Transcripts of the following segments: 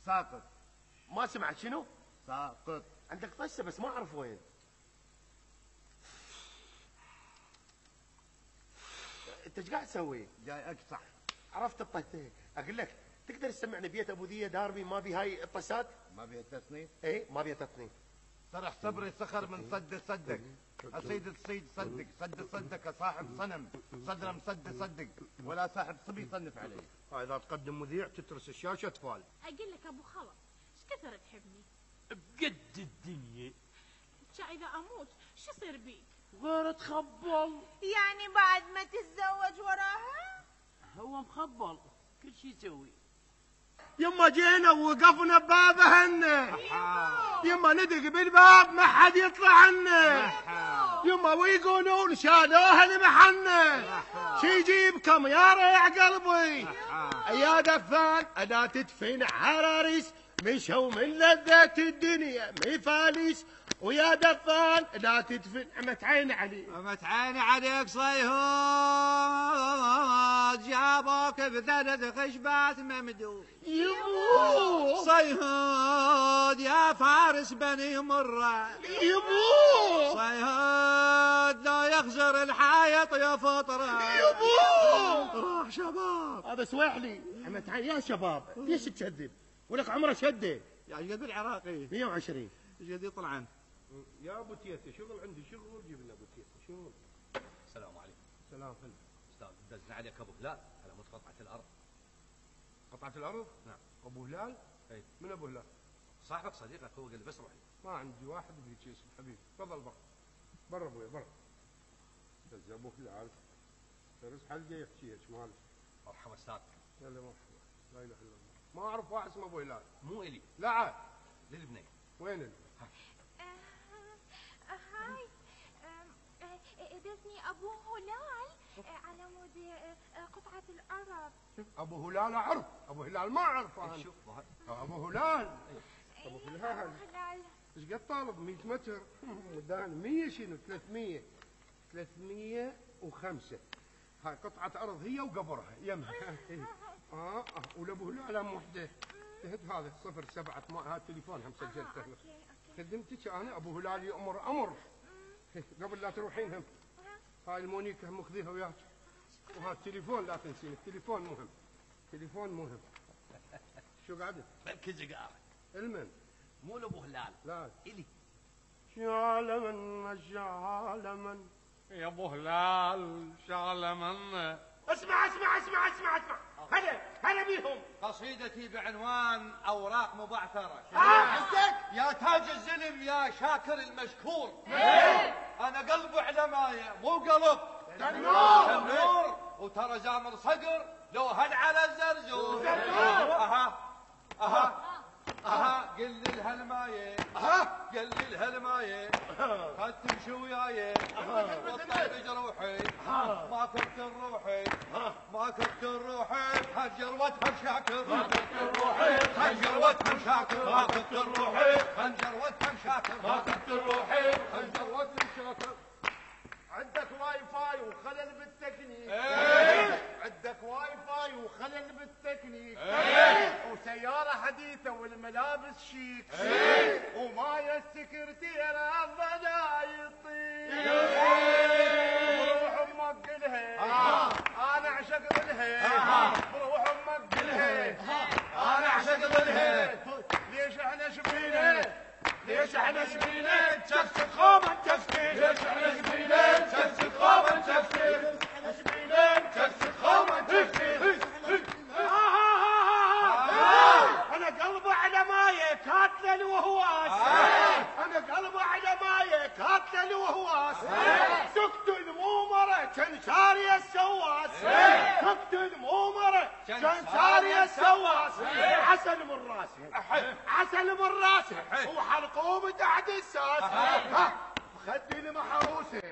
ساقط. ما سمعت شنو؟ ساقط. عندك طشه بس ما اعرف وين. انت ايش قاعد تسوي؟ جاي اقطع. عرفت الطشه. اقول لك تقدر تسمعني بيت ابو ذيه داربي ما بي هاي الطشات؟ ما بيها تصنيف؟ اي ما بيها تصنيف. طرح صبري سخر من صد صدق، اصيد الصيد صدق، صد صدق صاحب صنم، صدر مصد صدق، ولا صاحب صبي صنف عليه. اذا تقدم مذيع تترس الشاشه اطفال. اقول لك ابو خلف ايش كثر تحبني؟ بقد الدنيا. اذا اموت شو يصير بيك؟ غير تخبل. يعني بعد ما تتزوج وراها؟ هو مخبل كل شي يسوي. يما جينا ووقفنا ببابهن. يما ندق بالباب ما حد يطلع عنه. يما ويقولون شالوها لمحنه. شي يجيبكم يا ريع قلبي. يا دفان انا تدفن حراريس مشوا من لذة الدنيا مفاليس. ويا دفان لا تدفن عمت عيني عليك. عمت عيني عليك صيهود جابوك بثلاث خشبات ممدود. يبو صيهود يا فارس بني مرة. يبو صيهود لو يخزر الحايط يفطره. يبو روح شباب. هذا سويحلي عمت عيني يا شباب. ليش تكذب؟ ولك عمره شده يا ايش قد العراقي؟ 120. ايش قد يطلعن؟ يا ابو تيته شغل عندي شغل جيب لنا ابو تيته شغل. السلام عليكم. سلام فندم. استاذ دزنا عليك ابو هلال على مود قطعه الارض. قطعة الارض؟ نعم. ابو هلال؟ اي. من ابو هلال؟ صاحبك صديقك هو قال لي بس روحي. ما عندي واحد بهيك اسم حبيبي. تفضل برا. برا ابويا برا. بس ابو هلال درس حلقه يحكيها ايش مالك؟ مرحبا استاذ. يلا مرحبا. لا اله الا الله. ما اعرف واحد اسمه ابو هلال. مو الي. لا عاد. للبنيه. وين اللي؟ هاي باسمي ابو هلال على مود قطعة الارض. ابو هلال اعرف. ابو هلال ما اعرف انا. شوف ابو هلال. ابو ابو هلال هلال ايش قد طالب 100 متر؟ مدان 100 شنو 300 305. هاي قطعة ارض هي وقبرها يمها. ولابو هلال ام وحده. هذا 07 هذا التليفون هم سجلته. خدمتك انا ابو هلال يامر امر. قبل لا تروحين هم هاي المونيكا هم مخذيها وياك. وهذا التليفون لا تنسين التليفون مهم. تليفون مهم. شو قعدت؟ ركز قاعد. المن مو لابو هلال. لا الي. شعل من شعل من يا ابو هلال شغله منا. اسمع اسمع اسمع اسمع اسمع. هلا بيهم. قصيدتي بعنوان اوراق مبعثرة. عندك يا تاج الزلم يا شاكر المشكور. انا قلب علماية مو قلب تنور. وترى جامر صقر لو هل على الزرزور. اها قل للهالمايه. قل للهالمايه خد تمشي وياي وطلع بجروحي. ما كنت روحي ما كنت روحي هجر واتهم شاكر. ما كنت روحي هجر واتهم شاكر. ما كنت روحي هجر واتهم شاكر. ما كنت روحي هجر واتهم شاكر. عندك واي فاي وخلل بالتكنيك. عندك واي فاي وخلل بالتكنيك. وسيارة حديثة والملابس شيك. وماي السكرتيرة الضنا يطير. بروح امك قلها انا اعشق ظلها. بروح امك قلها انا اعشق ظلها. ليش احنا شبينا ليش احنا شبينا تشفت خومة تشفت. ليش احنا شبينا تشفت خومة تشفت. احنا شبينا تشفت خومة تشفت. انا قلبي على مايه كاتله الوهواس. انا قلبي على مايه كاتله الوهواس. سكت المومره كان شاري السواس. سكت المومره كان شاري السواس. عسل من راسه عسل من راسه وحلقوم تحت الساس. خدي المحروسه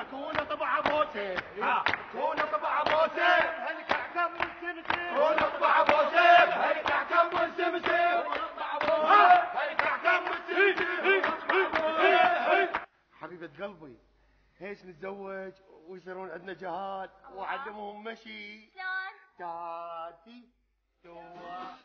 اكون طبع بوسه. اكون طبع بوسه هالكعكه من سمسم. اكون طبع بوسه هالكعكه من سمسم. هالكعكه من سمسم. حبيبه قلبي هيش نتزوج ويصيرون عندنا جهاد واعلمهم مشي. شلون؟ تاتي توا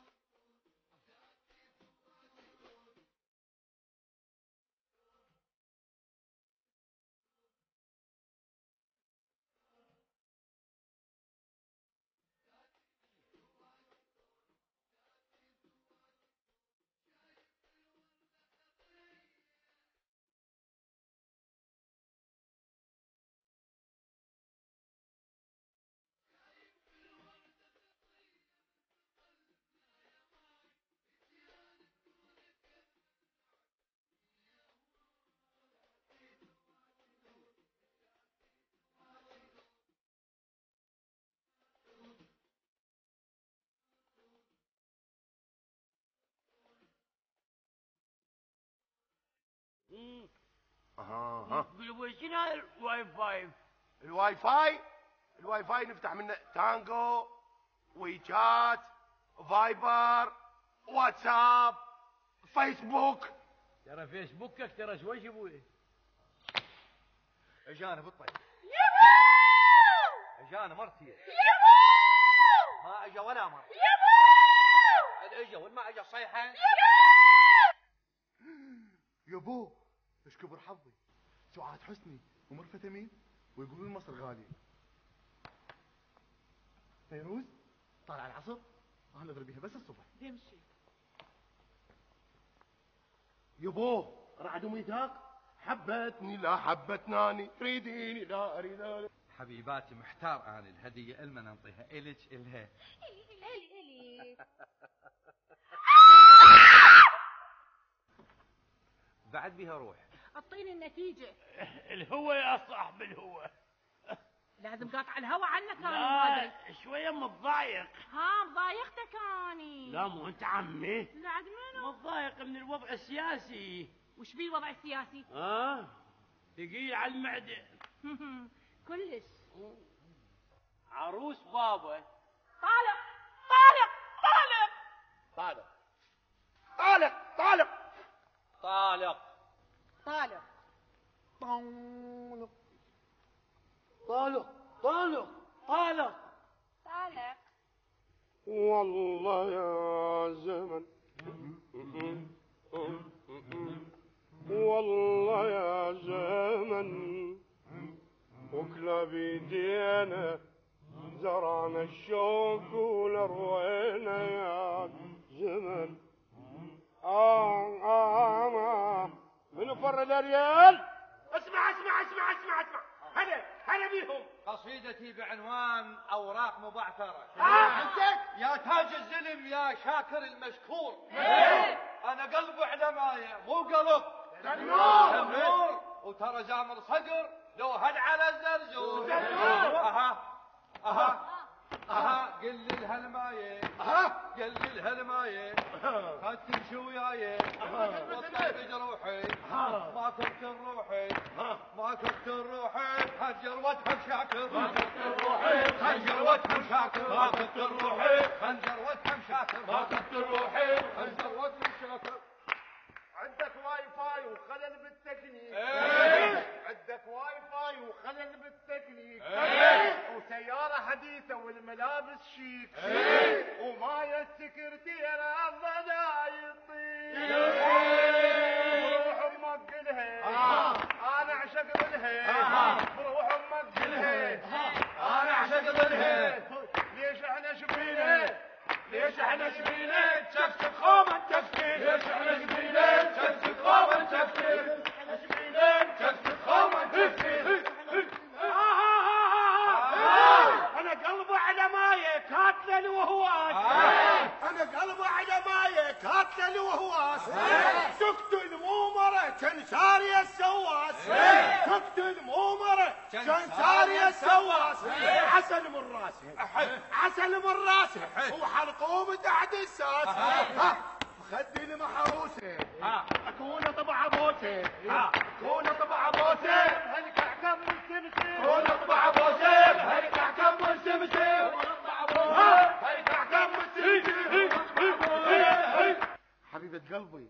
اها شنو هاي الواي فاي؟ الواي فاي نفتح منه تانجو، ويتشات، فايبر، واتساب، فيسبوك. ترى فيسبوكك ترى شوي شبوي. اجانا بالطيب. اجانا مرتي. ما اجا ولا مر. اجا والما اجا صيحه. يابو ايش كبر حظي، سعاد حسني ومرفت امين ويقولون مصر غاليه. فيروز طالع العصر انا اضرب بيها بس الصبح. يمشي. يابو رعد ميثاق، حبتني لا حبتناني، تريديني لا اريداني. حبيباتي محتار انا الهديه المن انطيها الك الها. الي بعد بيها روح. اعطيني النتيجة. الهوى يا صاحب الهوى. لازم قاطع الهوا عنك انا ما ادري. لا شوية متضايق. ها مضايقتك اني. لا مو انت عمي. لا عاد منو؟ متضايق من الوضع السياسي. وش بيه الوضع السياسي؟ ثقيل على المعدة. كلش. عروس بابا. طالق. طالق طالق طالق طالق. طالق. طالق طالق طالق. طالق. والله يا زمن، والله يا زمن، وكلا بيدينا زرعنا الشوق ولروينا يا زمن. منو فرد الريال؟ اسمع هلا بيهم. قصيدتي بعنوان اوراق مبعثره. عندك يا تاج الزلم يا شاكر المشكور. انا قلب على مايه مو قلب النور، وترى جامر صقر لو هد على الزرزور. اها قل لي الهالمايه، قل لي الهالمايه، خد تمشي وياي وطلع بجروحي، ما كنت روحي، ما كنت روحي، خنجر وجهك شاكر، ما كنت روحي، خنجر وجهك شاكر، ما كنت روحي، خنجر وجهك شاكر، ما كنت روحي، خنجر وجهك شاكر. عندك واي فاي وخلل بالتكنيك. عندك واي فاي وخلل بالتكنيك. وسيارة حديثة والملابس شيك. وماي السكرتير الضنا يطير. بروح امك قلها انا اعشق ظلها. بروح امك قلها انا اعشق ظلها. ليش احنا شبينا؟ ليش احنا شبينا؟ تشفت خومة تشفت. ليش احنا شبينا؟ تشفت خومة تشفت. احنا شبينا تشفت خومة تشفت. انا قلبي على مايه كاتل وهواس. انا قلبي على مايه كاتل وهواس. تقتل مو مرة كان ساري السواس. تقتل مو مرة كان ساري السواس. عسل من راسه، عسل من راسه، وحلقوم تحت الساس. خدي المحروسه اكون طبع بوسه، اكون طبع بوسه، هلك احكم السمسم. اكون طبع بوسه، هلك احكم السمسم. هلك احكم السمسم. حبيبة قلبي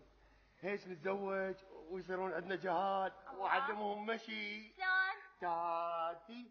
ايش نتزوج ويصيرون عندنا جهاد واعلمهم مشي. شلون؟ تاتي